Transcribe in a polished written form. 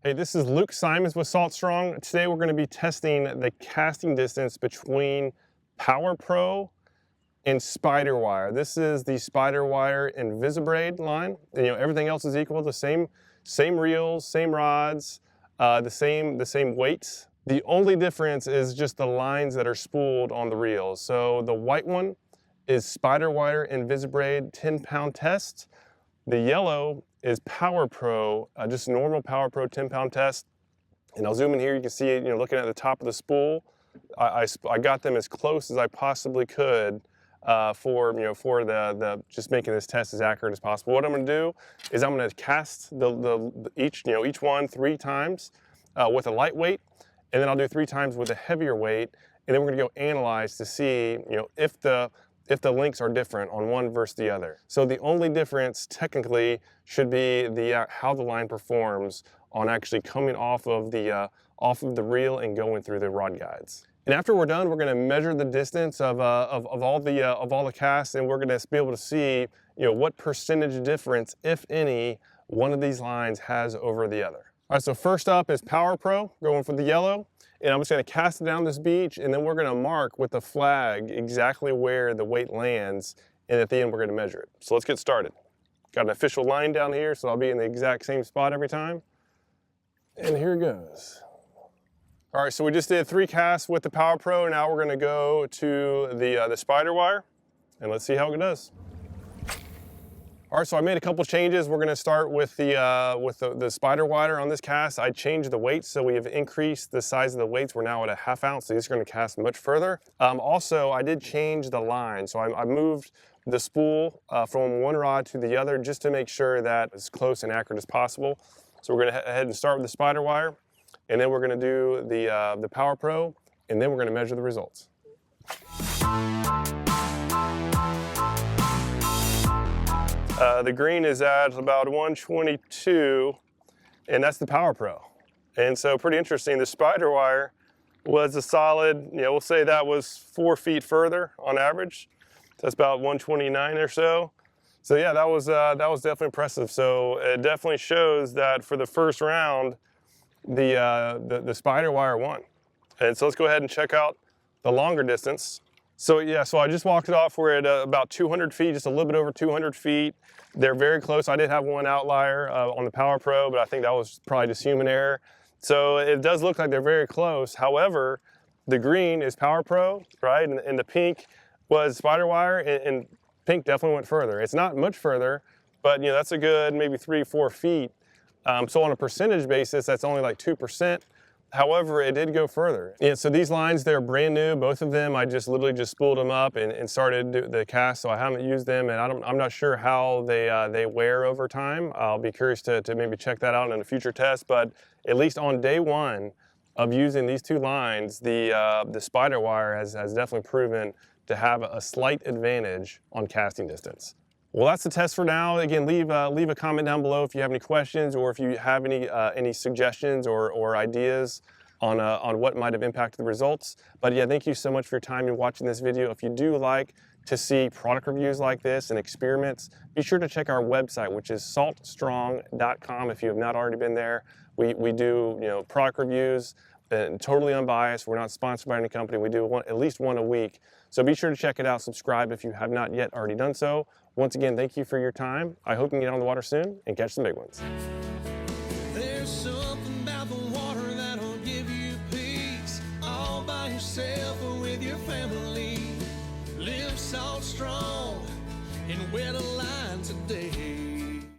Hey, this is Luke Simons with Salt Strong. Today we're going to be testing the casting distance between Power Pro and Spiderwire. This is the Spiderwire Invisibraid line. And, everything else is equal. The same reels, same rods, the same weights. The only difference is just the lines that are spooled on the reels. So the white one is Spiderwire Invisibraid 10-pound test. The yellow is Power Pro, just normal Power Pro 10-pound test. And I'll zoom in here, you can see it, looking at the top of the spool. I got them as close as I possibly could for the just making this test as accurate as possible. What I'm going to do is I'm going to cast each one 3 times with a lightweight, and then I'll do 3 times with a heavier weight, and then we're going to go analyze to see if the links are different on one versus the other. So the only difference technically should be how the line performs on actually coming off of the reel and going through the rod guides. And after we're done, we're going to measure the distance of all the casts, and we're going to be able to see what percentage difference, if any, one of these lines has over the other. All right, so first up is Power Pro, going for the yellow. And I'm just going to cast it down this beach, and then we're going to mark with the flag exactly where the weight lands, and at the end we're going to measure it. So let's get started. Got an official line down here, so I'll be in the exact same spot every time. And here goes. All right, so we just did 3 casts with the Power Pro. Now we're going to go to the Spiderwire, and let's see how it does. All right, so I made a couple changes. We're going to start with the Spiderwire on this cast. I changed the weights, so we have increased the size of the weights. We're now at a 1/2 ounce, so these are going to cast much further. Also, I did change the line, so I moved the spool from one rod to the other just to make sure that it's close and accurate as possible. So we're going to head and start with the Spiderwire, and then we're going to do the Power Pro, and then we're going to measure the results. The green is at about 122, and that's the Power Pro. And so pretty interesting, the Spiderwire was a solid, we'll say that was 4 feet further on average. That's about 129 or so. So yeah, that was definitely impressive. So it definitely shows that for the first round, the Spiderwire won. And so let's go ahead and check out the longer distance. So yeah, so I just walked it off. We're at about 200 feet, just a little bit over 200 feet. They're very close. I did have one outlier on the Power Pro, but I think that was probably just human error. So it does look like they're very close. However, the green is Power Pro, right? And the pink was Spiderwire, and pink definitely went further. It's not much further, but that's a good maybe 3-4 feet. So on a percentage basis, that's only like 2%. However, it did go further. Yeah, so these lines, they're brand new, both of them. I literally just spooled them up and started the cast, so I haven't used them, and I'm not sure how they wear over time. I'll be curious to maybe check that out in a future test, but at least on day 1 of using these 2 lines, the Spiderwire has definitely proven to have a slight advantage on casting distance. Well, that's the test for now. Again, leave a comment down below if you have any questions, or if you have any suggestions or ideas on what might have impacted the results. But yeah, thank you so much for your time in watching this video. If you do like to see product reviews like this and experiments, be sure to check our website, which is saltstrong.com. If you have not already been there, we do product reviews, and totally unbiased. We're not sponsored by any company. We do at least one a week. So be sure to check it out. Subscribe if you have not yet already done so. Once again, thank you for your time. I hope you can get on the water soon and catch some big ones. There's something about the water